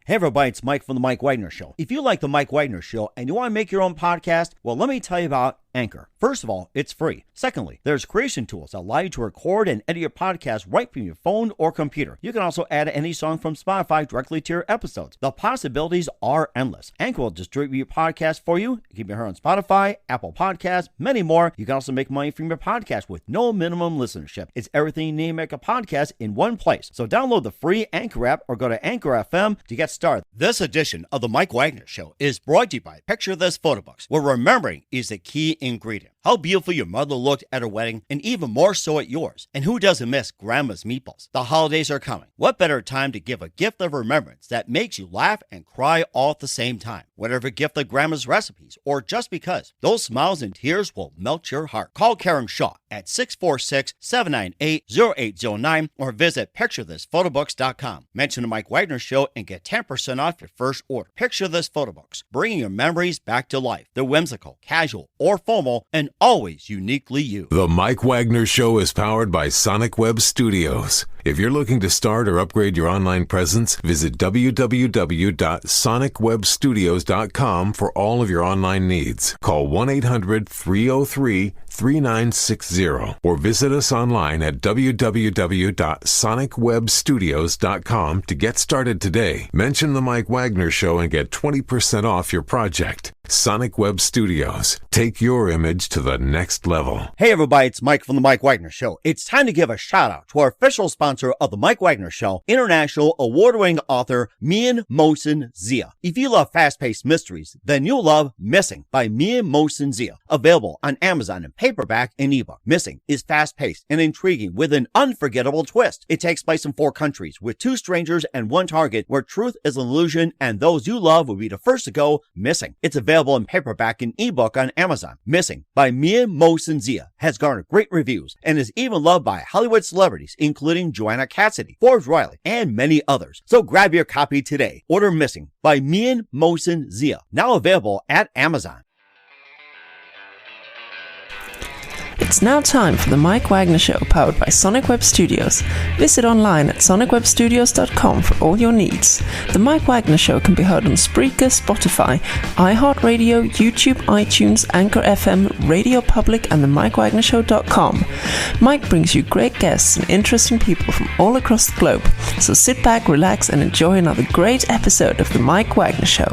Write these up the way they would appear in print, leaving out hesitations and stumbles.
Hey everybody, it's Mike from The Mike Wagner Show. If you like The Mike Wagner Show and you want to make your own podcast, well, let me tell you about Anchor. First of all, it's free. Secondly, there's creation tools that allow you to record and edit your podcast right from your phone or computer. You can also add any song from Spotify directly to your episodes. The possibilities are endless. Anchor will distribute your podcast for you. You can be heard on Spotify, Apple Podcasts, many more. You can also make money from your podcast with no minimum listenership. It's everything you need to make a podcast in one place. So download the free Anchor app or go to Anchor FM to get started. This edition of The Mike Wagner Show is brought to you by Picture This Photo Books, where remembering is the key ingredient. How beautiful your mother looked at her wedding, and even more so at yours. And who doesn't miss Grandma's meatballs? The holidays are coming. What better time to give a gift of remembrance that makes you laugh and cry all at the same time? Whatever gift of Grandma's recipes, or just because, those smiles and tears will melt your heart. Call Karen Shaw at 646-798-0809 or visit PictureThisPhotoBooks.com. Mention the Mike Wagner Show and get 10% off your first order. Picture This Photo Books, bringing your memories back to life. They're whimsical, casual, or formal, and always uniquely you. The Mike Wagner Show is powered by Sonic Web Studios. If you're looking to start or upgrade your online presence, visit www.sonicwebstudios.com for all of your online needs. Call 1-800-303-3960 or visit us online at www.sonicwebstudios.com to get started today. Mention the Mike Wagner Show and get 20% off your project. Sonic Web Studios. Take your image to the next level. Hey everybody, it's Mike from The Mike Wagner Show. It's time to give a shout out to our official sponsor of The Mike Wagner Show, international award-winning author Mian Mohsen Zia. If you love fast-paced mysteries, then you'll love Missing by Mian Mohsen Zia. Available on Amazon in paperback and ebook. Missing is fast-paced and intriguing with an unforgettable twist. It takes place in 4 countries with 2 strangers and 1 target where truth is an illusion and those you love will be the first to go missing. It's available in paperback and ebook on Amazon. Missing by Mian Mohsen Zia has garnered great reviews and is even loved by Hollywood celebrities including Joanna Cassidy, Forbes Riley, and many others. So grab your copy today. Order Missing by Mian Mohsen Zia, now available at Amazon. It's now time for the Mike Wagner Show, powered by Sonic Web Studios. Visit online at sonicwebstudios.com for all your needs. The Mike Wagner Show can be heard on Spreaker, Spotify, iHeartRadio, YouTube, iTunes, Anchor FM, Radio Public, and themikewagnershow.com. Mike brings you great guests and interesting people from all across the globe. So sit back, relax, and enjoy another great episode of the Mike Wagner Show.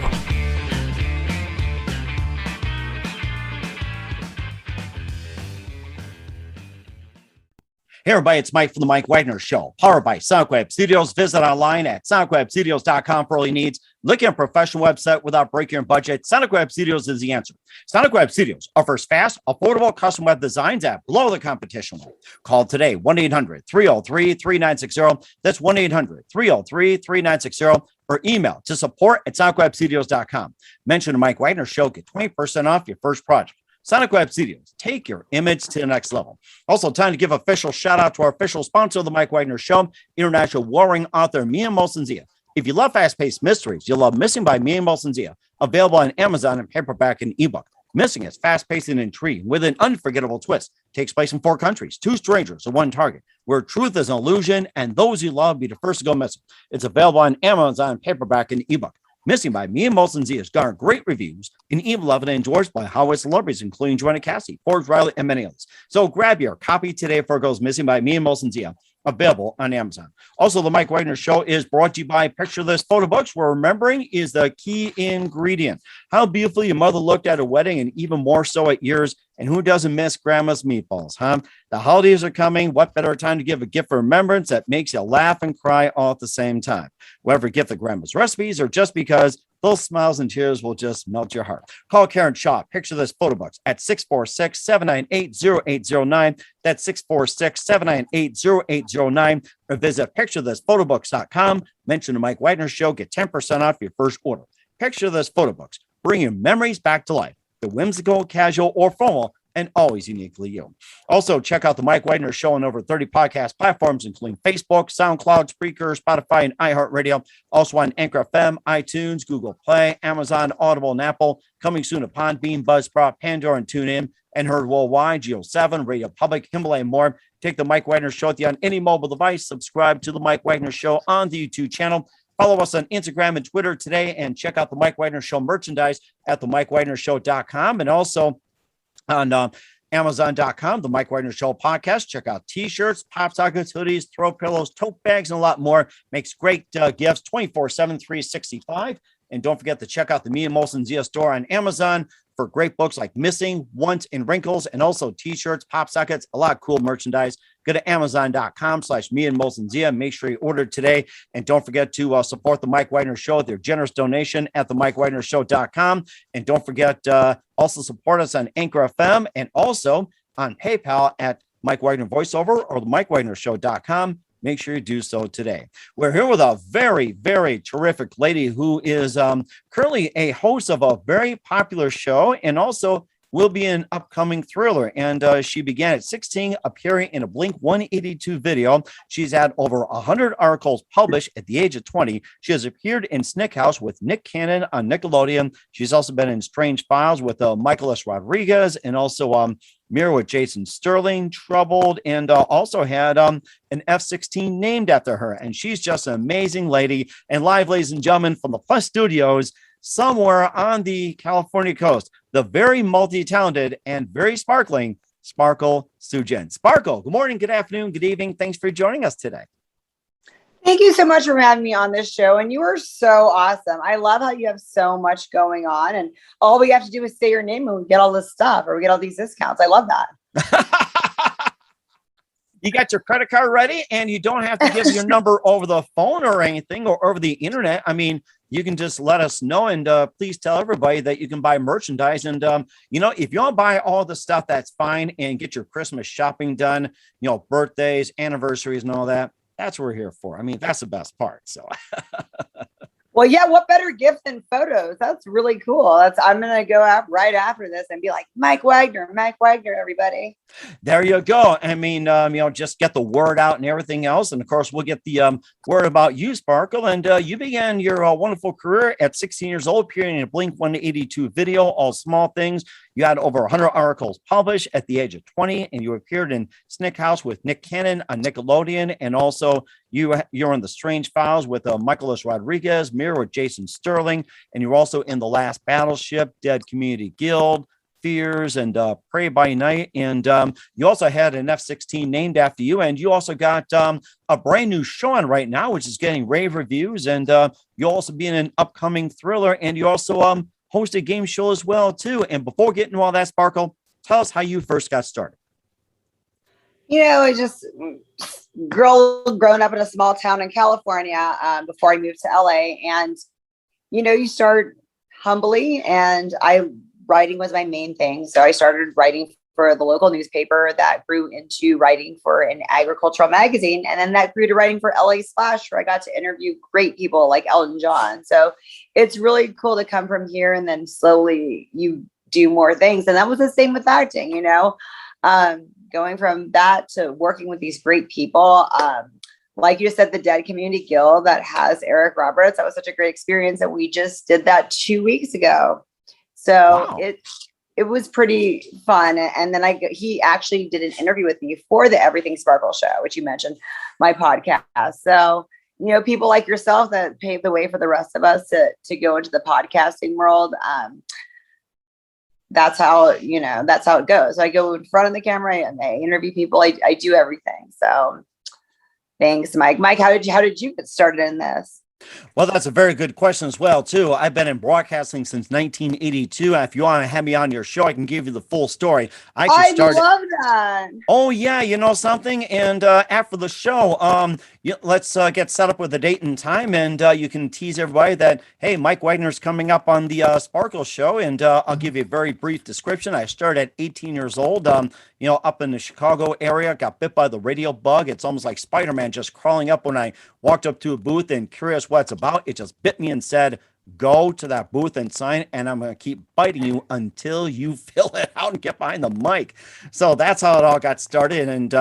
Hey everybody, it's Mike from The Mike Wagner Show, powered by Sonic Web Studios. Visit online at sonicwebstudios.com for all your needs. Looking at a professional website without breaking your budget? Sonic Web Studios is the answer. Sonic Web Studios offers fast, affordable custom web designs at below the competition level. Call today, 1-800-303-3960. That's 1-800-303-3960. Or email to support@sonicwebstudios.com. Mention the Mike Wagner Show, get 20% off your first project. Sonic Web Studios, take your image to the next level. Also, time to give official shout out to our official sponsor of the Mike Wagner Show, international warring author Mian Mohsen Zia. If you love fast-paced mysteries, you'll love Missing by Mian Mohsen Zia, available on Amazon in paperback and ebook. Missing is fast-paced and intriguing with an unforgettable twist. Takes place in 4 countries, 2 strangers and 1 target, where truth is an illusion and those you love be the first to go missing. It's available on Amazon in paperback and ebook. Missing by Mian Mohsen Zia has garnered great reviews and even loved and endorsed by Hollywood celebrities, including Joanna Cassidy, Forbes Riley, and many others. So grab your copy today before it goes missing by Mian Mohsen Zia, available on Amazon. Also, the Mike Wagner Show is brought to you by Picture This Photo Books, where remembering is the key ingredient. How beautiful your mother looked at her wedding, and even more so at yours. And who doesn't miss Grandma's meatballs, huh? The holidays are coming. What better time to give a gift for remembrance that makes you laugh and cry all at the same time? Whether gift of Grandma's recipes or just because, those smiles and tears will just melt your heart. Call Karen Shaw, Picture This Photo Books, at 646-798-0809. That's 646-798-0809. Or visit PictureThisPhotoBooks.com. Mention the Mike Wagner Show. Get 10% off your first order. Picture This Photo Books, bringing memories back to life. The whimsical, casual, or formal, and always uniquely you. Also, check out the Mike Wagner Show on over 30 podcast platforms, including Facebook, SoundCloud, Spreaker, Spotify, and iHeartRadio. Also on Anchor FM, iTunes, Google Play, Amazon, Audible, and Apple. Coming soon to Podbean, Buzzsprout, Pandora, and TuneIn. And heard worldwide, Geo7, Radio Public, Himalaya, and more. Take the Mike Wagner Show with you on any mobile device. Subscribe to the Mike Wagner Show on the YouTube channel. Follow us on Instagram and Twitter today, and check out the Mike Wagner Show merchandise at the MikeWagnerShow.com, and also on Amazon.com, the Mike Wagner Show podcast. Check out t-shirts, pop sockets, hoodies, throw pillows, tote bags, and a lot more. Makes great gifts 24/7, 365. And don't forget to check out the Me and Molson Zia store on Amazon for great books like Missing, Want, and Wrinkles, and also t-shirts, pop sockets, a lot of cool merchandise. Go to Amazon.com/Me and Molson Zia. Make sure you order today. And don't forget to support the Mike Wagner Show with your generous donation at the MikeWagnerShow.com. And don't forget also support us on Anchor FM and also on PayPal at Mike Wagner Voiceover or the MikeWagnerShow.com. Make sure you do so today. We're here with a very, very terrific lady who is currently a host of a very popular show and also will be an upcoming thriller. And she began at 16, appearing in a Blink 182 video. She's had over 100 articles published at the age of 20. She has appeared in Snick House with Nick Cannon on Nickelodeon. She's also been in Strange Files with Michaelis Rodriguez, and also Mirror with Jason Sterling, Troubled, and also had an F-16 named after her. And she's just an amazing lady. And live, ladies and gentlemen, from the Plus Studios, somewhere on the California coast, the very multi-talented and very sparkling Sparkle Soojian. Sparkle, good morning, good afternoon, good evening. Thanks for joining us today. Thank you so much for having me on this show. And you are so awesome. I love how you have so much going on. And all we have to do is say your name and we get all this stuff, or we get all these discounts. I love that. You got your credit card ready, and you don't have to give your number over the phone or anything or over the internet. I mean, you can just let us know, and please tell everybody that you can buy merchandise. And, if you want to buy all the stuff, that's fine, and get your Christmas shopping done, birthdays, anniversaries, and all that. That's what we're here for. I mean, that's the best part. So, well, yeah, what better gift than photos? That's really cool. I'm going to go out right after this and be like, Mike Wagner, everybody. There you go. I mean, just get the word out and everything else. And of course, we'll get the word about you, Sparkle. And you began your wonderful career at 16 years old, appearing in a Blink 182 video, All Small Things. You had over 100 articles published at the age of 20, and you appeared in Snick House with Nick Cannon on Nickelodeon. And also you're in the Strange Files with Michaelis Rodriguez, Mirror with Jason Sterling. And you're also in The Last Battleship, Dead Community Guild, Fears, and Pray by Night. And you also had an F-16 named after you. And you also got a brand new show on right now, which is getting rave reviews. And you'll also be in an upcoming thriller. And you also host a game show as well, too. And before getting to all that, Sparkle, tell us how you first got started. I just grown up in a small town in California before I moved to LA. And, you start humbly, and writing was my main thing. So I started writing for the local newspaper, that grew into writing for an agricultural magazine. And then that grew to writing for LA Splash, where I got to interview great people like Elton John. So it's really cool to come from here and then slowly you do more things. And that was the same with acting, going from that to working with these great people. Like you just said, the Dead Community Guild that has Eric Roberts. That was such a great experience. And we just did that 2 weeks ago. So wow. It was pretty fun. And then he actually did an interview with me for the Everything Sparkle show, which you mentioned, my podcast. So, people like yourself that paved the way for the rest of us to go into the podcasting world. That's how it goes. I go in front of the camera and I interview people. I do everything. So thanks, Mike. Mike, how did you get started in this? Well, that's a very good question as well, too. I've been in broadcasting since 1982. If you want to have me on your show, I can give you the full story. I love that. Oh, yeah. You know something? And after the show, let's get set up with a date and time. And you can tease everybody that, hey, Mike Wagner's coming up on the Sparkle show. And I'll give you a very brief description. I started at 18 years old, up in the Chicago area, got bit by the radio bug. It's almost like Spider-Man just crawling up when I walked up to a booth and curious what it's about. It just bit me and said, go to that booth and sign, and I'm going to keep biting you until you fill it out and get behind the mic. So that's how it all got started. And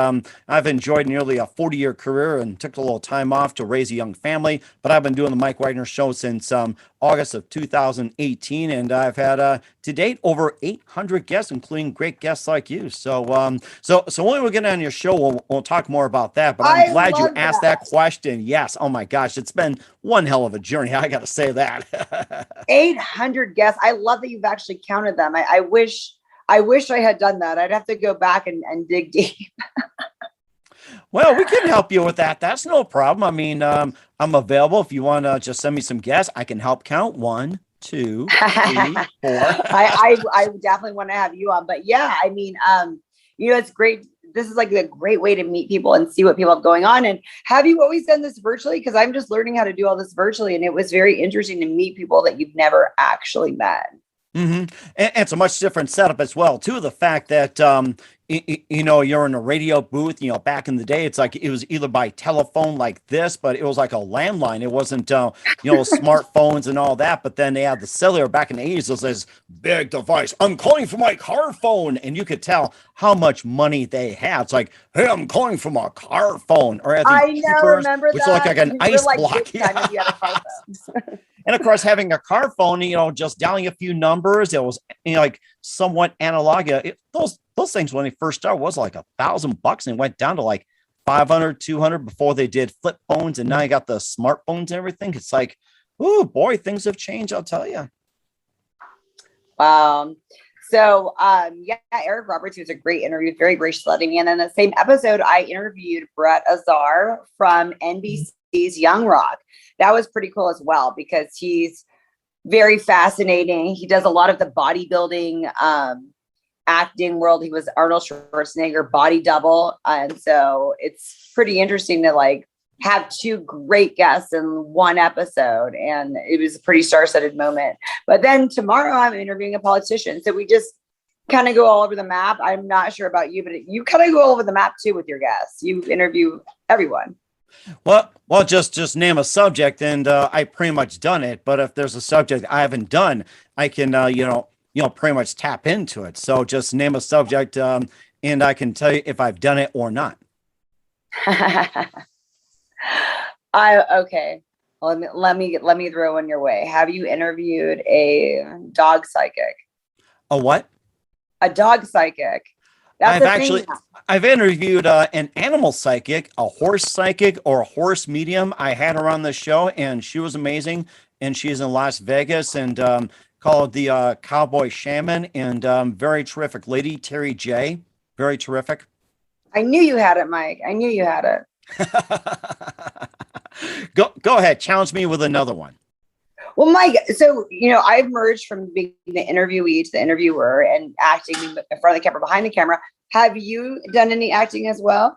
I've enjoyed nearly a 40-year career and took a little time off to raise a young family. But I've been doing the Mike Wagner Show since August of 2018. And I've had to date over 800 guests, including great guests like you. So when we get on your show, we'll talk more about that. But I'm glad you asked that question. Yes. Oh my gosh. It's been one hell of a journey. I got to say that. 800 guests. I love that you've actually counted them. I wish I had done that. I'd have to go back and dig deep. Well, we can help you with that. That's no problem. I mean, I'm available. If you want to just send me some guests, I can help count 1, 2, 3, 4. I definitely want to have you on. But yeah, I mean, it's great. This is like a great way to meet people and see what people have going on. And have you always done this virtually? Because I'm just learning how to do all this virtually. And it was very interesting to meet people that you've never actually met. Mm-hmm. And it's a much different setup as well, too. The fact that, you're in a radio booth, back in the day, it's like it was either by telephone like this, but it was like a landline. It wasn't, smartphones and all that. But then they had the cellular back in the 80s. It was this big device. I'm calling from my car phone. And you could tell how much money they had. It's like, hey, I'm calling from a car phone. Or I know, remember which that? Like an ice block. Yeah. You had a car phone. And of course, having a car phone, just dialing a few numbers, it was like somewhat analog. Those things when they first started was like $1,000 and went down to like 500, 200 before they did flip phones. And now you got the smartphones and everything. It's like, oh boy, things have changed. I'll tell you. So, Eric Roberts, who was a great interview, very gracious letting me in. And in the same episode, I interviewed Brett Azar from NBC's Young Rock. That was pretty cool as well, because he's very fascinating. He does a lot of the bodybuilding, acting world. He was Arnold Schwarzenegger body double. And so it's pretty interesting to like have two great guests in one episode. And it was a pretty star-studded moment. But then tomorrow I'm interviewing a politician. So we just kind of go all over the map. I'm not sure about you, but you kind of go all over the map too with your guests. You interview everyone. Well, just name a subject, and I pretty much done it. But if there's a subject I haven't done, I can, pretty much tap into it. So just name a subject, and I can tell you if I've done it or not. Okay. Well, let me throw one your way. Have you interviewed a dog psychic? A what? A dog psychic. I've interviewed an animal psychic, a horse psychic, or a horse medium. I had her on the show, and she was amazing. And she's in Las Vegas, and called the Cowboy Shaman, and very terrific lady, Terry J. Very terrific. I knew you had it, Mike. I knew you had it. Go ahead. Challenge me with another one. Well, Mike, so, I've merged from being the interviewee to the interviewer and acting in front of the camera, behind the camera. Have you done any acting as well?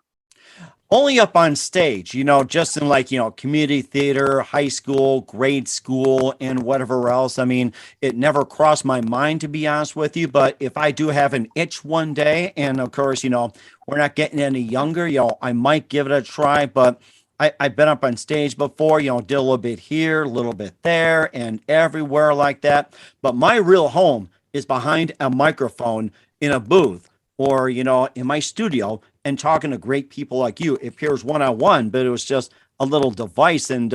Only up on stage, just in like, community theater, high school, grade school, and whatever else. I mean, it never crossed my mind, to be honest with you. But if I do have an itch one day, and of course, we're not getting any younger, I might give it a try. But I've been up on stage before, did a little bit here, a little bit there, and everywhere like that. But my real home is behind a microphone in a booth, or, in my studio, and talking to great people like you. It appears one-on-one, but it was just a little device. And,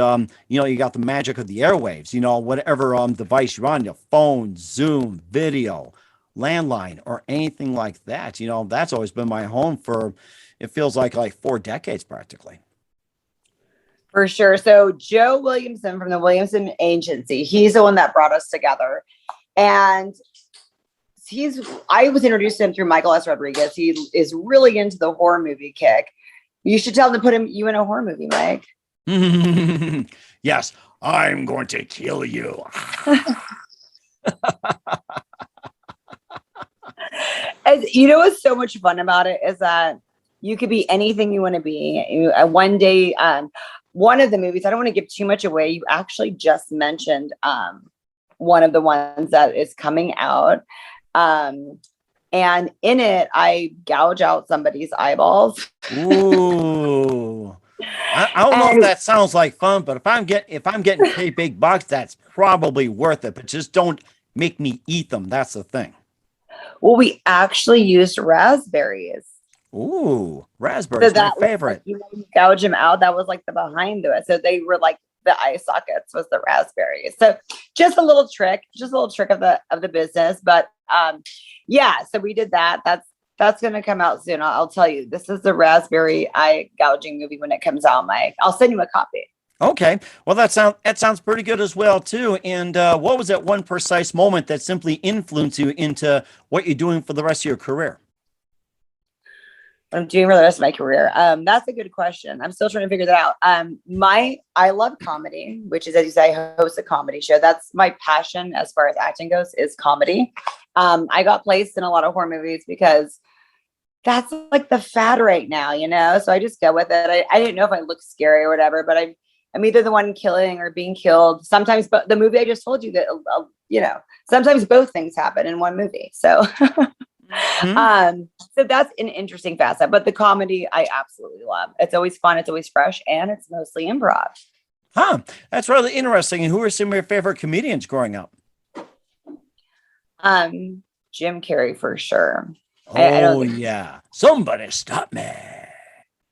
you got the magic of the airwaves, whatever device you're on, your phone, Zoom, video, landline, or anything like that. That's always been my home for, it feels like 4 decades practically. For sure. So Joe Williamson from the Williamson Agency, he's the one that brought us together. And I was introduced to him through Michael S. Rodriguez. He is really into the horror movie kick. You should tell him to put you in a horror movie, Mike. Yes, I'm going to kill you. What's so much fun about it is that you could be anything you want to be. One day, one of the movies, I don't want to give too much away. You actually just mentioned one of the ones that is coming out. And in it, I gouge out somebody's eyeballs. Ooh. I don't know if And that sounds like fun, but if I'm getting paid big bucks, that's probably worth it. But just don't make me eat them. That's the thing. well, we actually used raspberries. Ooh, So raspberries, my that was like, favorite. you gouge them out. That was like the behind to it. So they were like the eye sockets was the raspberries. So just a little trick of the business. But yeah, so we did that. That's going to come out soon. I'll tell you, this is the raspberry eye gouging movie when it comes out, Mike. I'll send you a copy. Okay, well that sounds pretty good as well too. And what was that one precise moment that simply influenced you into what you're doing for the rest of your career? What I'm doing for the rest of my career. That's a good question. I'm still trying to figure that out. I love comedy, which is, as you say, I host a comedy show. That's my passion as far as acting goes, is comedy. I got placed in a lot of horror movies because that's like the fad right now, so I just go with it. I didn't know if I look scary or whatever, but I'm either the one killing or being killed sometimes. But the movie I just told you that, sometimes both things happen in one movie. So so that's an interesting facet, but the comedy I absolutely love. It's always fun, it's always fresh, and it's mostly improv. Huh, that's really interesting. And who are some of your favorite comedians growing up? Jim Carrey for sure. I Oh don't think, yeah, somebody stop me.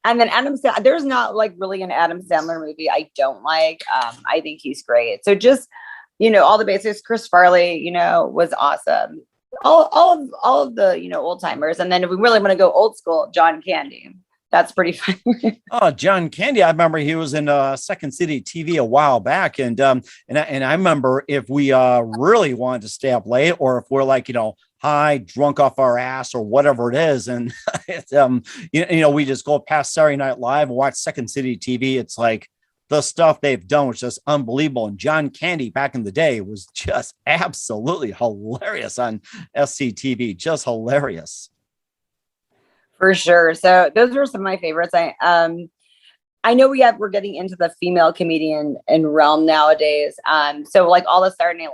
and then Adam Sandler, there's not like really an Adam Sandler movie I don't like. I think he's great. So just, all the basics. Chris Farley, was awesome. All of the, old timers. And then if we really want to go old school, John Candy. That's pretty funny. Oh, John Candy. I remember he was in Second City TV a while back. And I remember if we really wanted to stay up late, or if we're like, high, drunk off our ass or whatever it is. And it's, we just go past Saturday Night Live and watch Second City TV. It's like the stuff they've done was just unbelievable. And John Candy back in the day was just absolutely hilarious on SCTV. Just hilarious. For sure. So those are some of my favorites. I know we're getting into the female comedian and realm nowadays. So like all the Saturday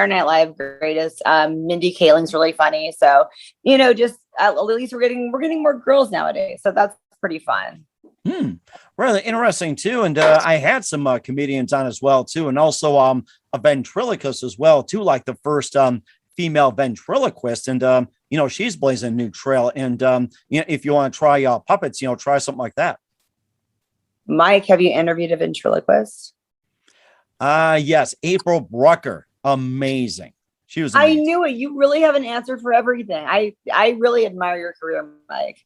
Night Live greatest. Mindy Kaling's really funny. So, just at least we're getting more girls nowadays. So that's pretty fun. Really interesting too. And I had some comedians on as well too, and also a ventriloquist as well too, like the first female ventriloquist. And she's blazing a new trail. And if you want to try puppets, try something like that. Mike, have you interviewed a ventriloquist? Yes, April Brucker. Amazing. She was amazing. I knew it. You really have an answer for everything. I really admire your career, Mike.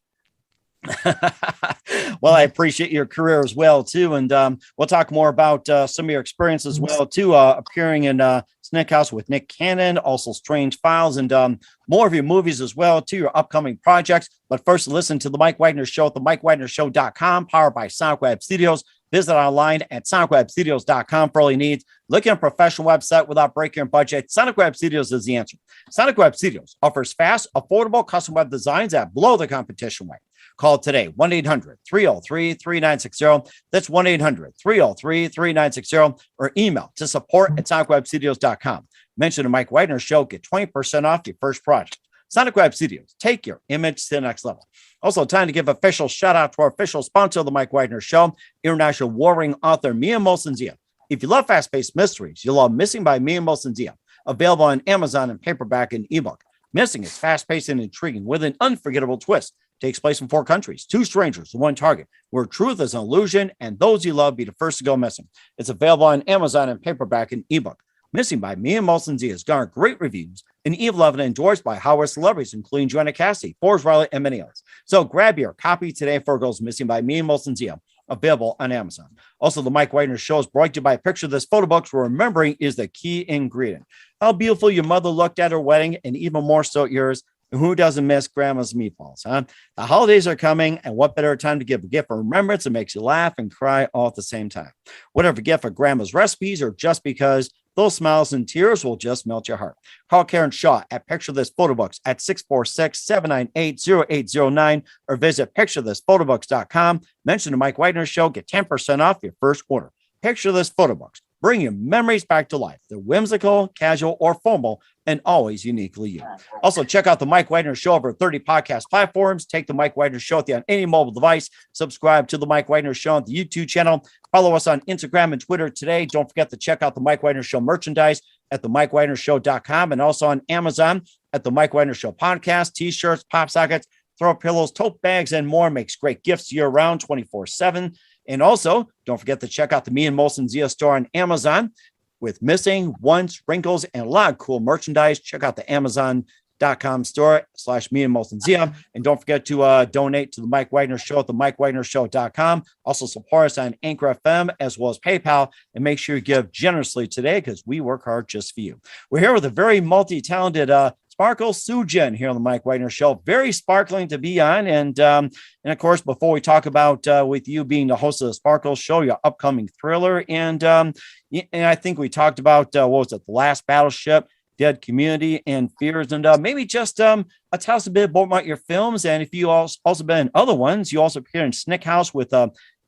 Well, I appreciate your career as well too, and we'll talk more about some of your experience as well too, appearing in Snake House with Nick Cannon, also Strange Files, and more of your movies as well too, your upcoming projects. But first, listen to the Mike Wagner Show at themikewagnershow.com, powered by Sonic Web Studios. Visit online at sonicwebstudios.com for all your needs. Looking at a professional website without breaking your budget? Sonic Web Studios is the answer. Sonic Web Studios offers fast, affordable custom web designs that blow the competition away. Call today, 1-800-303-3960. That's 1-800-303-3960, or email to support@sonicwebstudios.com. Mention the Mike Wagner Show. Get 20% off your first project. Sonic Web Studios. Take your image to the next level. Also, time to give official shout out to our official sponsor of the Mike Wagner Show, international warring author Mia Molson-Zia. If you love fast-paced mysteries, you'll love Missing by Mia Molson-Zia. Available on Amazon in paperback and ebook. Missing is fast-paced and intriguing with an unforgettable twist. Takes place in 4 countries, 2 strangers, 1 target, where truth is an illusion and those you love be the first to go missing. It's available on Amazon in paperback and ebook. Missing by Mia Molson-Zia has garnered great reviews and even loved and endorsed by Howard celebrities, including Joanna Cassidy, Forbes Riley, and many others. So grab your copy today for Girls Missing by Mia Molson-Zia, available on Amazon. Also, the Mike Wagner Show is brought to you by a picture of this photo book, where remembering is the key ingredient. How beautiful your mother looked at her wedding, and even more so at yours. And who doesn't miss grandma's meatballs, huh? The holidays are coming, and what better time to give a gift of remembrance that makes you laugh and cry all at the same time? Whatever gift for grandma's recipes, or just because those smiles and tears will just melt your heart. Call Karen Shaw at Picture This Photo Books at 646-798-0809, or visit picturethisphotoBooks.com. Mention the Mike Wagner Show. Get 10% off your first order. Picture This Photo Books, bringing memories back to life. They're whimsical, casual, or formal, and always uniquely you. Also, check out the Mike Wagner Show over 30 podcast platforms. Take the Mike Wagner Show on any mobile device. Subscribe to the Mike Wagner Show on the YouTube channel. Follow us on Instagram and Twitter today. Don't forget to check out the Mike Wagner Show merchandise at the MikeWagnerShow.com and also on Amazon at the Mike Wagner Show podcast, t-shirts, pop sockets, throw pillows, tote bags, and more. Makes great gifts year-round, 24/7. And also, don't forget to check out the Me and Molson Zia store on Amazon with missing, once, wrinkles, and a lot of cool merchandise. Check out the Amazon.com store /Me and Molson Zia. And don't forget to donate to the Mike Wagner Show at the MikeWagnerShow.com. Also support us on Anchor FM as well as PayPal. And make sure you give generously today because we work hard just for you. We're here with a very multi-talented Sparkle Soojian here on the Mike Wagner Show. Very sparkling to be on. And of course, before we talk about with you being the host of the Sparkle Show, your upcoming thriller. And I think we talked about, what was it, The Last Battleship, Dead Community, and Fears. And maybe just tell us a bit about your films. And if you also been in other ones, you also appeared in Snick House with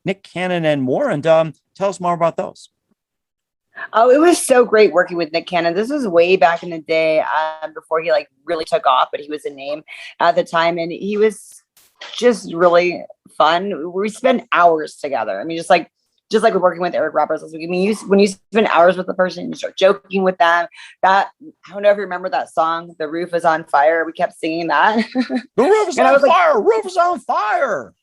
Nick Cannon and more. And tell us more about those. Oh, it was so great working with Nick Cannon. This was way back in the day before he really took off, but he was a name at the time. And he was just really fun. We spent hours together. I mean, just like we're working with Eric Roberts last week. I mean, when you spend hours with the person, you start joking with them. I don't know if you remember that song, The Roof is on Fire. We kept singing that. The roof is on fire. Roof is on fire.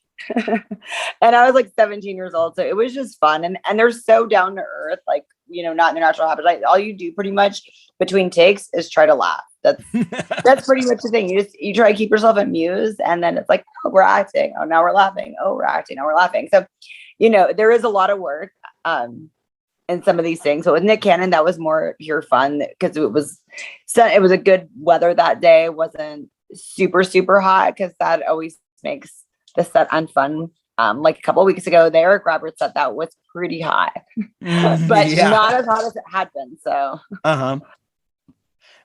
And I was 17 years old. So it was just fun. And they're so down to earth, not in their natural habitat. All you do pretty much between takes is try to laugh. That's pretty much the thing. You try to keep yourself amused, and then it's oh, we're acting. Oh, now we're laughing. Oh, we're acting. Now we're laughing. So, there is a lot of work in some of these things. So with Nick Cannon, that was more pure fun because it was a good weather that day. It wasn't super, super hot because that always makes the set unfun. A couple of weeks ago, Eric Roberts said that was pretty hot, but not as hot as it had been. So,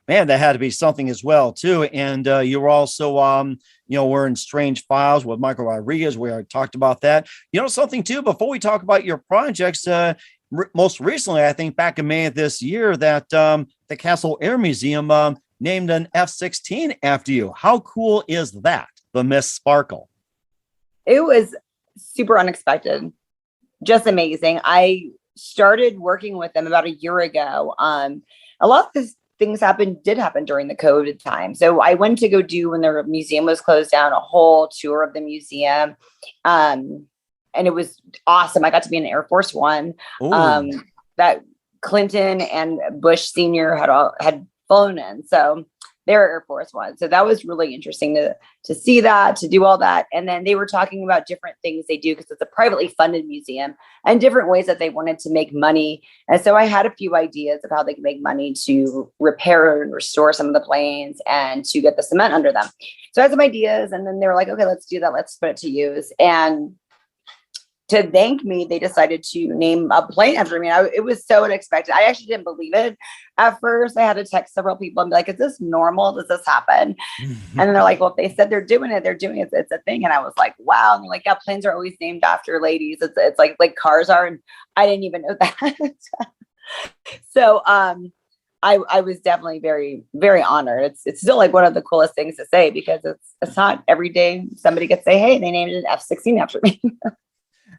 man, that had to be something as well too. And you were also, we're in Strange Files with Michael Rodriguez. We already talked about that. Something too. Before we talk about your projects, most recently, I think back in May of this year, that the Castle Air Museum named an F-16 after you. How cool is that? The Miss Sparkle. It was super unexpected, just amazing. I started working with them about a year ago. A lot of these things did happen during the COVID time. So I went to go do, when their museum was closed down, a whole tour of the museum. And it was awesome. I got to be in Air Force One that Clinton and Bush Sr. had flown in. So they're Air Force One. So that was really interesting to see that, to do all that. And then they were talking about different things they do because it's a privately funded museum and different ways that they wanted to make money. And so I had a few ideas of how they could make money to repair and restore some of the planes and to get the cement under them. So I had some ideas, and then they were like, okay, let's do that. Let's put it to use. And to thank me, they decided to name a plane after me. It was so unexpected. I actually didn't believe it at first. I had to text several people and be like, is this normal? Does this happen? And then they're like, well, if they said they're doing it, it's a thing. And I was like, wow. And they're like, yeah, planes are always named after ladies. It's like cars are. And I didn't even know that. So I was definitely very, very honored. It's still one of the coolest things to say because it's not every day somebody gets to say, hey, they named an F-16 after me.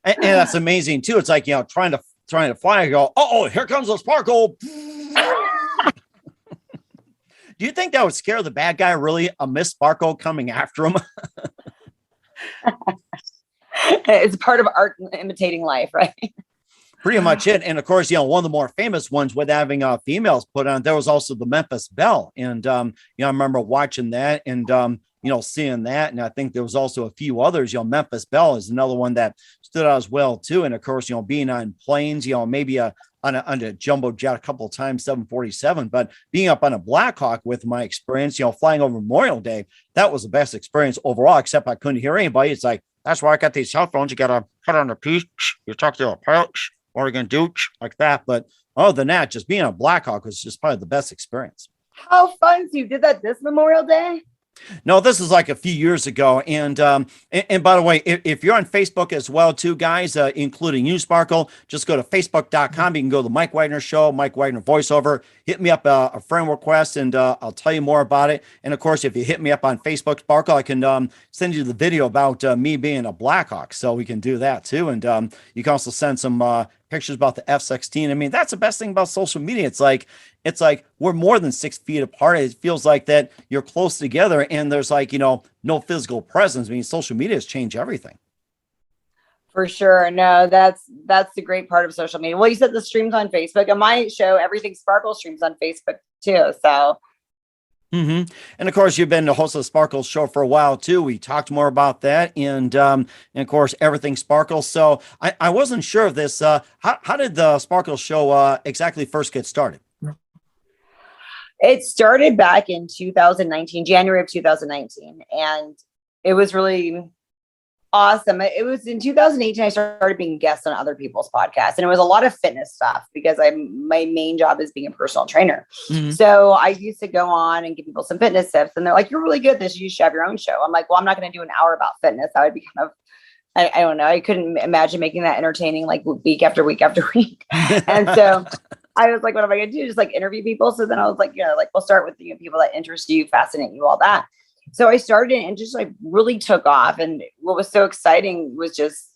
And that's amazing too. It's trying to fly. Go, oh, here comes a sparkle. Do you think that would scare the bad guy? Really, a Miss Sparkle coming after him? It's part of art imitating life, right? Pretty much it. And of course, one of the more famous ones with having females put on, there was also the Memphis Belle. And, I remember watching that and, seeing that. And I think there was also a few others. Memphis Belle is another one that stood out as well too. And of course, being on planes, maybe on a jumbo jet a couple of times, 747, but being up on a Black Hawk with my experience, flying over Memorial Day, that was the best experience overall, except I couldn't hear anybody. It's that's why I got these cell phones. You got to put on the piece. You talk to a pilot. What are you going to do? Like that. But other than that, just being on a Black Hawk was just probably the best experience. How fun. So you did that this Memorial Day? No, this is like a few years ago. And by the way, if you're on Facebook as well, too, guys, including you, Sparkle, just go to facebook.com. You can go to the Mike Wagner Show, Mike Wagner voiceover. Hit me up a friend request, and I'll tell you more about it. And of course, if you hit me up on Facebook, Sparkle, I can send you the video about me being a Blackhawk. So we can do that too. And you can also send some pictures about the F-16. I mean, that's the best thing about social media. It's like we're more than 6 feet apart. It feels like that you're close together, and there's like, no physical presence. I mean, social media has changed everything. For sure. No, that's the great part of social media. Well, you said the streams on Facebook, and my show, Everything Sparkle, streams on Facebook too. So. And of course, you've been the host of the Sparkle Show for a while too. We talked more about that, and of course, Everything Sparkle. So I wasn't sure of this. How did the Sparkle Show exactly first get started? It started back in 2019, January of 2019, and it was really awesome. It was in 2018 I started being a guest on other people's podcasts, and it was a lot of fitness stuff because my main job is being a personal trainer. So I used to go on and give people some fitness tips, and they're like, "You're really good at this. You should have your own show." I'm like, "Well, I'm not going to do an hour about fitness. That would be kind of, I don't know. I couldn't imagine making that entertaining like week after week after week." And so I was like, what am I going to do? Just like interview people. So then I was like, we'll start with the people that interest you, fascinate you, all that. So I started and just like really took off. And what was so exciting was just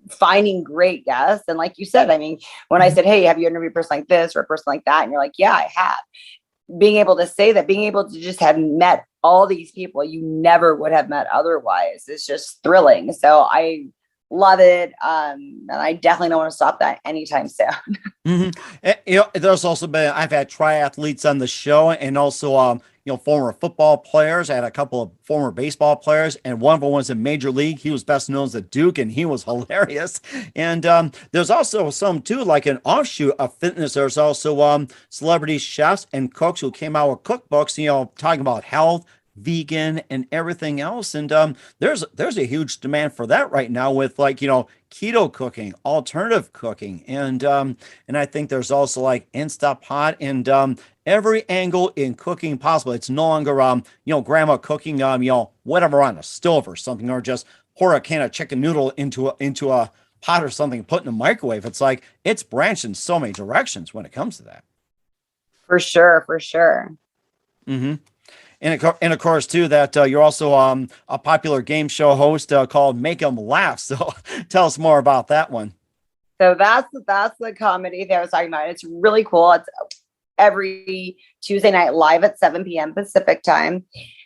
finding great guests. And like you said, I mean, when I said, "Hey, have you interviewed a person like this or a person like that?" And you're like, "Yeah, I have." Being able to say that, being able to just have met all these people you never would have met otherwise is just thrilling. So I love it. And I definitely don't want to stop that anytime soon. There's also been, I've had triathletes on the show, and also, former football players. I had a couple of former baseball players, and one of them was in Major League. He was best known as the Duke, and he was hilarious. And there's also some too, like an offshoot of fitness. There's also celebrity chefs and cooks who came out with cookbooks, talking about health, vegan, and everything else. And there's a huge demand for that right now with like, keto cooking, alternative cooking. And I think there's also like Instant Pot and every angle in cooking possible. It's no longer grandma cooking whatever on a stove or something, or just pour a can of chicken noodle into a pot or something, put in the microwave. It's like it's branched in so many directions when it comes to that. For sure. And of course, too, that you're also a popular game show host called Make 'Em Laugh. So tell us more about that one. So that's the comedy that I was talking about. It's really cool. It's every Tuesday night live at 7 p.m. Pacific time.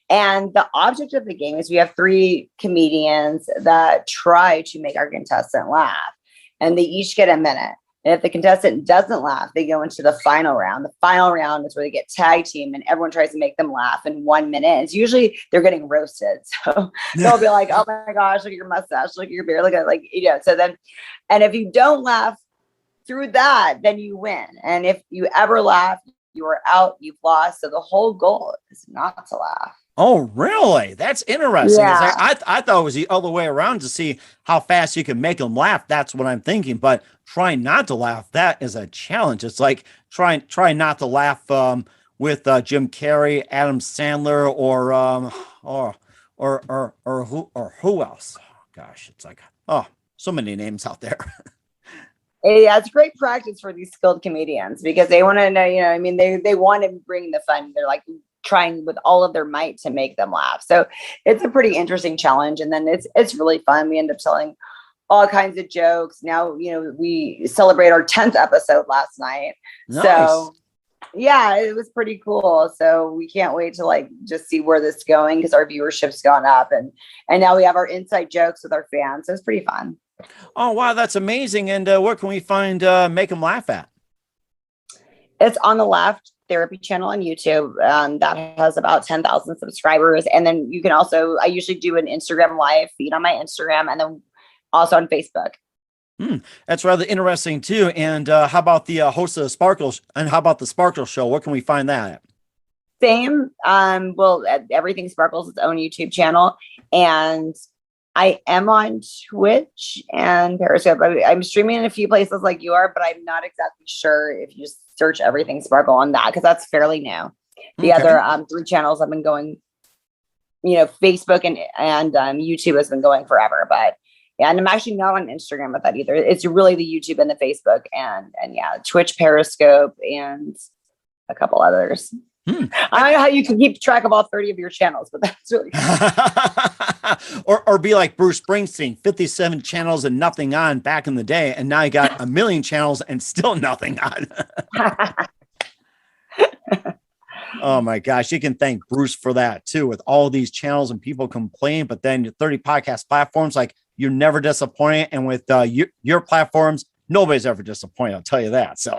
And the object of the game is we have 3 comedians that try to make our contestant laugh. And they each get a minute. And if the contestant doesn't laugh, they go into the final round. The final round is where they get tag team and everyone tries to make them laugh in 1 minute. It's usually they're getting roasted. So they'll be like, "Oh my gosh, look at your mustache, look at your beard, look at So then, and if you don't laugh through that, then you win. And if you ever laugh, you are out, you've lost. So the whole goal is not to laugh. Oh, really? That's interesting. Yeah. I thought it was the other way around to see how fast you can make them laugh. That's what I'm thinking. But trying not to laugh, that is a challenge. It's like trying not to laugh with Jim Carrey, Adam Sandler, or who else? Oh, gosh, it's like so many names out there. Yeah, it's great practice for these skilled comedians because they want to know, they want to bring the fun. They're like trying with all of their might to make them laugh. So it's a pretty interesting challenge. And then it's really fun. We end up telling all kinds of jokes. Now, we celebrate our 10th episode last night. Nice. So yeah, it was pretty cool. So we can't wait to just see where this is going because our viewership's gone up and now we have our inside jokes with our fans. So it's pretty fun. Oh, wow. That's amazing. And where can we find Make 'Em Laugh at? It's on the Laugh Therapy channel on YouTube. That has about 10,000 subscribers. And then you can also, I usually do an Instagram live feed on my Instagram and then also on Facebook. That's rather interesting too. And how about the host of the Sparkle and how about the Sparkle Show? Where can we find that at? Same. Everything Sparkles its own YouTube channel. And I am on Twitch and Periscope. I'm streaming in a few places like you are, but I'm not exactly sure if you just search Everything Sparkle on that because that's fairly new. The other 3 channels I've been going Facebook and YouTube has been going forever, but yeah, and I'm actually not on Instagram with that either. It's really the YouTube and the Facebook and yeah, Twitch, Periscope, and a couple others. I don't know how you can keep track of all 30 of your channels, but that's really cool. or be like Bruce Springsteen, 57 channels and nothing on back in the day, and now you got 1 million channels and still nothing on. Oh my gosh, you can thank Bruce for that too, with all these channels and people complain, but then your 30 podcast platforms, like, you're never disappointed. And with your platforms, nobody's ever disappointed. I'll tell you that. So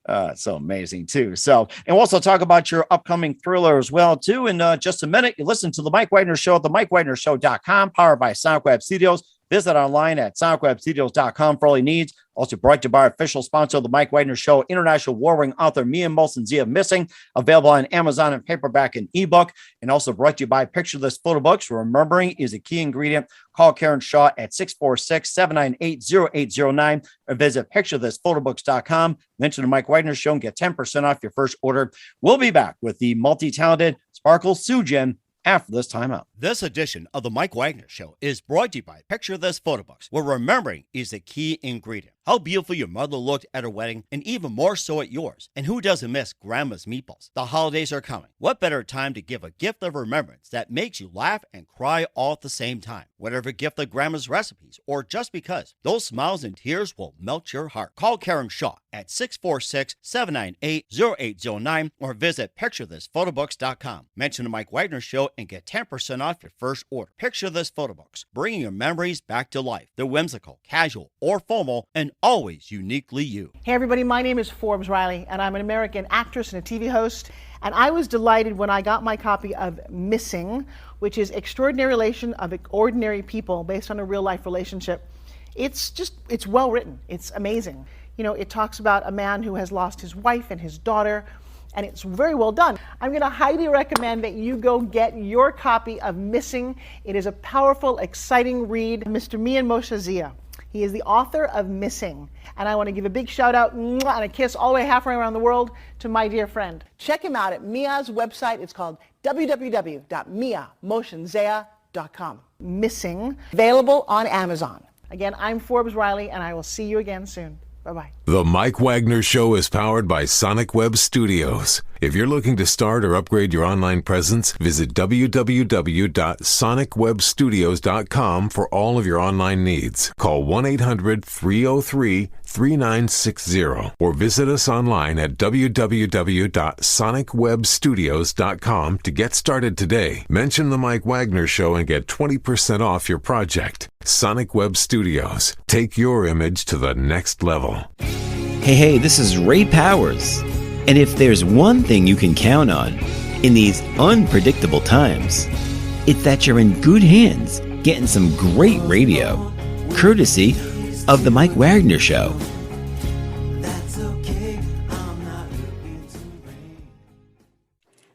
it's so amazing too. So, and we'll also talk about your upcoming thriller as well too. In just a minute, you listen to the Mike Wagner Show at the MikeWagnerShow.com, powered by Sonic Web Studios. Visit online at sonicwebstudios.com for all your needs. Also brought to you by our official sponsor of the Mike Wagner Show, international war-ring author Mia Molson Zia Missing, available on Amazon and paperback and ebook. And also brought to you by Picture This Photo Books. Remembering is a key ingredient. Call Karen Shaw at 646-798-0809 or visit picturethisphotobooks.com. Mention the Mike Wagner Show and get 10% off your first order. We'll be back with the multi-talented Sparkle Soojian after this timeout. This edition of the Mike Wagner Show is brought to you by Picture This Photo Books, where remembering is the key ingredient. How beautiful your mother looked at her wedding, and even more so at yours. And who doesn't miss Grandma's meatballs? The holidays are coming. What better time to give a gift of remembrance that makes you laugh and cry all at the same time? Whatever gift of Grandma's recipes, or just because, those smiles and tears will melt your heart. Call Karen Shaw at 646-798-0809 or visit picturethisphotobooks.com. Mention the Mike Wagner Show and get 10% off your first order. Picture This Photo Books, bringing your memories back to life. They're whimsical, casual, or formal, and always uniquely you. Hey everybody, my name is Forbes Riley, and I'm an American actress and a TV host. And I was delighted when I got my copy of Missing, which is Extraordinary Relation of Ordinary People based on a real life relationship. It's well written. It's amazing. It talks about a man who has lost his wife and his daughter, and it's very well done. I'm going to highly recommend that you go get your copy of Missing. It is a powerful, exciting read. Mr. Mian Moshe Zia. He is the author of Missing. And I want to give a big shout out and a kiss all the way halfway around the world to my dear friend. Check him out at Mia's website. It's called www.miamotionsea.com. Missing, available on Amazon. Again, I'm Forbes Riley, and I will see you again soon. Bye-bye. The Mike Wagner Show is powered by Sonic Web Studios. If you're looking to start or upgrade your online presence, visit www.sonicwebstudios.com for all of your online needs. Call 1-800-303-3960 or visit us online at www.sonicwebstudios.com to get started today. Mention the Mike Wagner Show and get 20% off your project. Sonic Web Studios. Take your image to the next level. Hey, this is Ray Powers. And if there's one thing you can count on in these unpredictable times, it's that you're in good hands getting some great radio, courtesy of The Mike Wagner Show.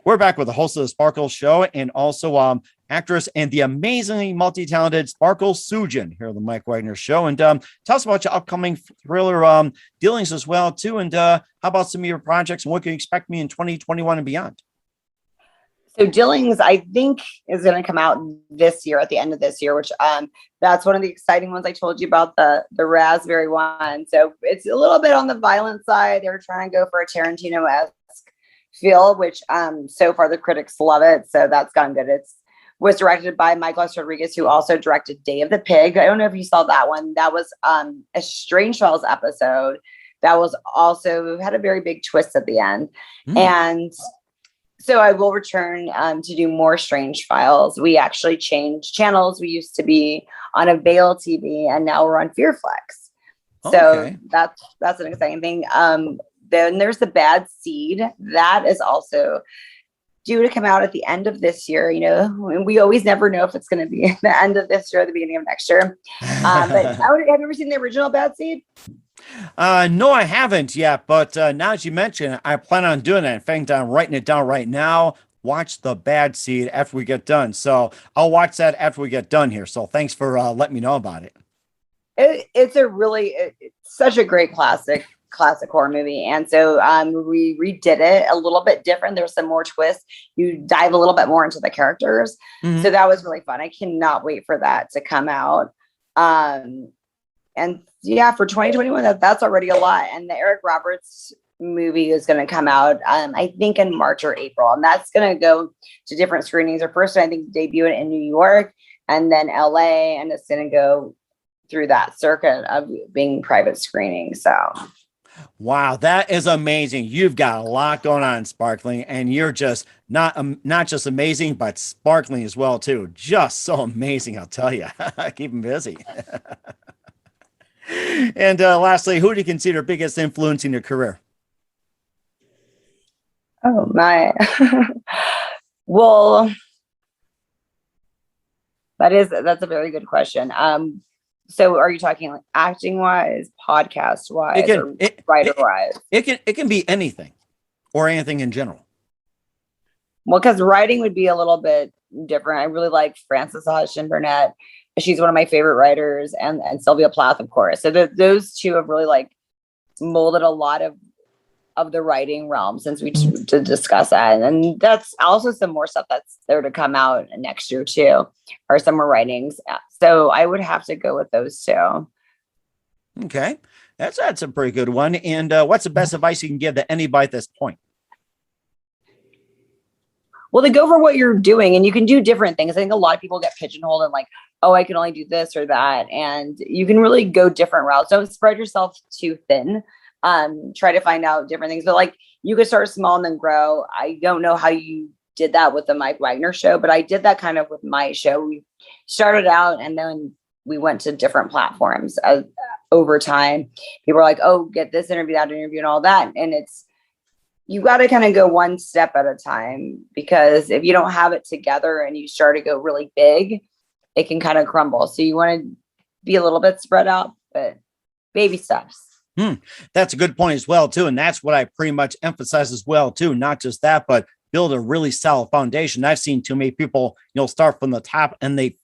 We're back with the host of the Sparkle Show and also actress and the amazingly multi-talented Sparkle Soojian here on the Mike Wagner Show. And tell us about your upcoming thriller dealings as well, too. And how about some of your projects and what can you expect me in 2021 and beyond? So Dealings, I think, is going to come out this year, at the end of this year, which that's one of the exciting ones I told you about, the raspberry one. So it's a little bit on the violent side. They're trying to go for a Tarantino-esque feel, which so far the critics love it. So that's gone good. It was directed by Michael S. Rodriguez, who also directed Day of the Pig. I don't know if you saw that one. That was a Strange Files episode. That was also had a very big twist at the end. And so I will return to do more Strange Files. We actually changed channels. We used to be on Avail TV, and now we're on Fearflex. So that's an exciting thing. Then there's The Bad Seed. That is also due to come out at the end of this year. We always never know if it's going to be the end of this year or the beginning of next year. But have you ever seen the original Bad Seed? No, I haven't yet. But now that you mention it, I plan on doing that. In fact, I'm writing it down right now. Watch The Bad Seed after we get done. So I'll watch that after we get done here. So thanks for letting me know about it. It's such a great classic horror movie. And so we redid it a little bit different. There's some more twists. You dive a little bit more into the characters. Mhm. So that was really fun. I cannot wait for that to come out. And yeah, for 2021, that's already a lot. And the Eric Roberts movie is going to come out, I think in March or April. And that's going to go to different screenings. Or first, I think, debut it in New York and then LA. And it's going to go through that circuit of being private screening. So Wow, that is amazing. You've got a lot going on, Sparkling, and you're just not just amazing, but sparkling as well too. Just so amazing, I'll tell you. Keep them busy. And lastly, who do you consider biggest influence in your career? oh my. Well, that's a very good question. So are you talking like acting wise, podcast wise, or writer wise? It can be anything or anything in general. Well, because writing would be a little bit different. I really like Frances Hodgson Burnett. She's one of my favorite writers, and Sylvia Plath, of course. So those two have really like molded a lot of the writing realm since we to discuss that. And that's also some more stuff that's there to come out next year too, or some more writings. So I would have to go with those two. Okay, that's a pretty good one. And what's the best advice you can give to anybody at this point? Well, to go for what you're doing, and you can do different things. I think a lot of people get pigeonholed and like, oh, I can only do this or that. And you can really go different routes. Don't spread yourself too thin. Try to find out different things, but like you could start small and then grow. I don't know how you did that with the Mike Wagner show, but I did that kind of with my show. We started out and then we went to different platforms over time. People are like, oh, get this interview, that interview, and all that. And you got to kind of go one step at a time, because if you don't have it together and you start to go really big, it can kind of crumble. So you want to be a little bit spread out, but baby steps. That's a good point as well, too. And that's what I pretty much emphasize as well, too. Not just that, but build a really solid foundation. I've seen too many people, start from the top and they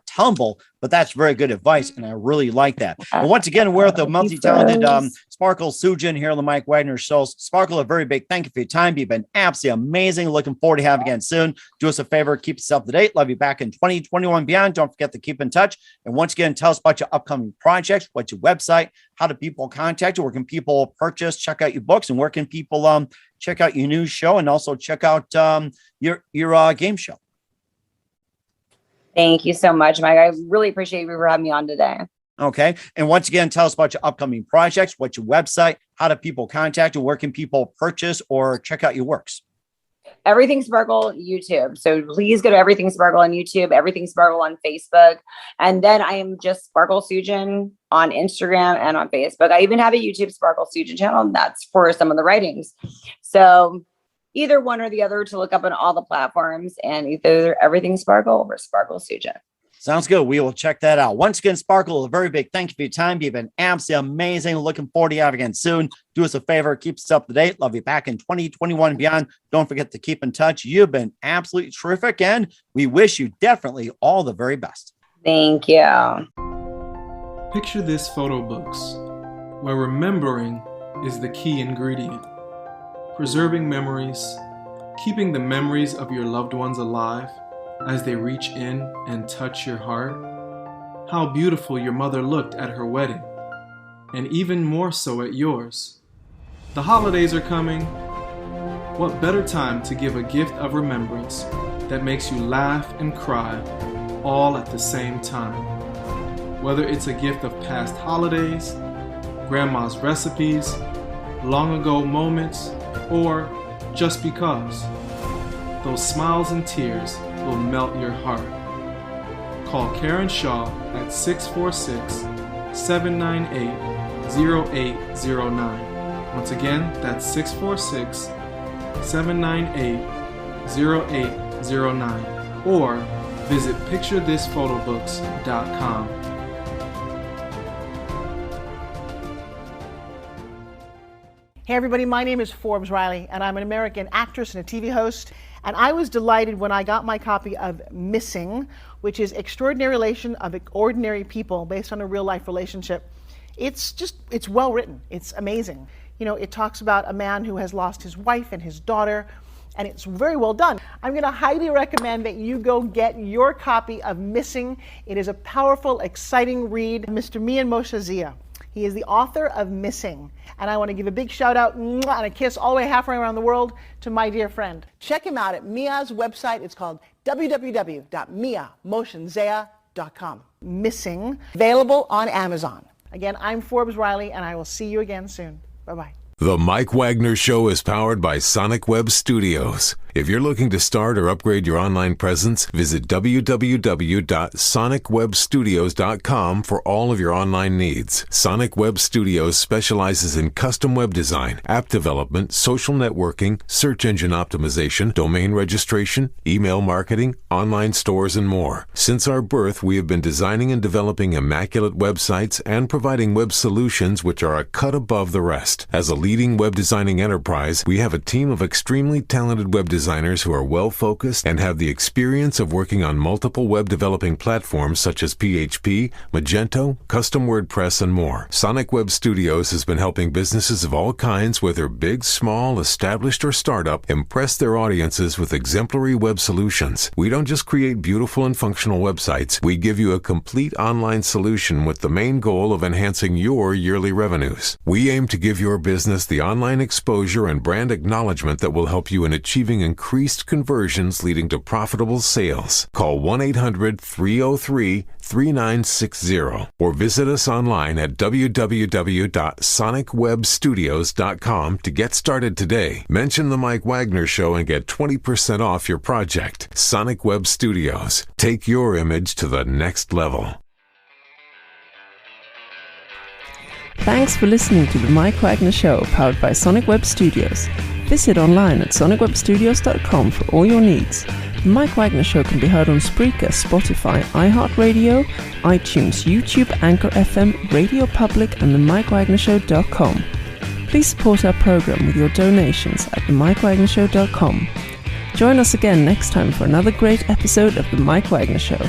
tumble, but that's very good advice. And I really like that. And once again, we're with the multi-talented Sparkle Soojian here on the Mike Wagner Show. Sparkle, a very big thank you for your time. You've been absolutely amazing. Looking forward to having you again soon. Do us a favor, keep us up to date. Love you back in 2021 beyond. Don't forget to keep in touch. And once again, tell us about your upcoming projects, what's your website, how do people contact you, where can people purchase, check out your books, and where can people check out your new show, and also check out your game show. Thank you so much, Mike. I really appreciate you for having me on today. Okay. And once again, tell us about your upcoming projects, what's your website, how do people contact you, where can people purchase or check out your works? Everything Sparkle YouTube. So please go to Everything Sparkle on YouTube, Everything Sparkle on Facebook. And then I am just Sparkle Soojian on Instagram and on Facebook. I even have a YouTube Sparkle Soojian channel. And that's for some of the writings. So either one or the other to look up on all the platforms, and either Everything Sparkle or Sparkle Soojian. Sounds good. We will check that out. Once again, Sparkle, a very big thank you for your time. You've been absolutely amazing. Looking forward to having you again soon. Do us a favor, keep us up to date. Love you back in 2021 and beyond. Don't forget to keep in touch. You've been absolutely terrific, and we wish you definitely all the very best. Thank you. Picture this photo books, where remembering is the key ingredient. Preserving memories, keeping the memories of your loved ones alive as they reach in and touch your heart. How beautiful your mother looked at her wedding, and even more so at yours. The holidays are coming. What better time to give a gift of remembrance that makes you laugh and cry all at the same time? Whether it's a gift of past holidays, grandma's recipes, long ago moments, or just because. Those smiles and tears will melt your heart. Call Karen Shaw at 646-798-0809. Once again, that's 646-798-0809. Or visit picturethisphotoBooks.com. Hey everybody, my name is Forbes Riley, and I'm an American actress and a TV host. And I was delighted when I got my copy of Missing, which is Extraordinary Relation of Ordinary People based on a real life relationship. It's well written. It's amazing. You know, it talks about a man who has lost his wife and his daughter, and it's very well done. I'm going to highly recommend that you go get your copy of Missing. It is a powerful, exciting read. Mr. Mian Moshe Zia. He is the author of Missing. And I want to give a big shout out and a kiss all the way halfway around the world to my dear friend. Check him out at Mia's website. It's called www.miamotionzea.com. Missing, available on Amazon. Again, I'm Forbes Riley, and I will see you again soon. Bye-bye. The Mike Wagner Show is powered by Sonic Web Studios. If you're looking to start or upgrade your online presence, visit www.sonicwebstudios.com for all of your online needs. Sonic Web Studios specializes in custom web design, app development, social networking, search engine optimization, domain registration, email marketing, online stores, and more. Since our birth, we have been designing and developing immaculate websites and providing web solutions which are a cut above the rest. As a leading web designing enterprise, we have a team of extremely talented web designers who are well-focused and have the experience of working on multiple web developing platforms such as PHP, Magento, Custom WordPress, and more. Sonic Web Studios has been helping businesses of all kinds, whether big, small, established, or startup, impress their audiences with exemplary web solutions. We don't just create beautiful and functional websites. We give you a complete online solution with the main goal of enhancing your yearly revenues. We aim to give your business the online exposure and brand acknowledgement that will help you in achieving increased conversions leading to profitable sales. Call 1-800-303-3960 or visit us online at www.sonicwebstudios.com to get started today. Mention the Mike Wagner Show and get 20% off your project. Sonic Web Studios. Take your image to the next level. Thanks for listening to the Mike Wagner Show, powered by Sonic Web Studios. Visit online at sonicwebstudios.com for all your needs. The Mike Wagner Show can be heard on Spreaker, Spotify, iHeartRadio, iTunes, YouTube, Anchor FM, Radio Public, and themikewagnershow.com. Please support our program with your donations at themikewagnershow.com. Join us again next time for another great episode of The Mike Wagner Show.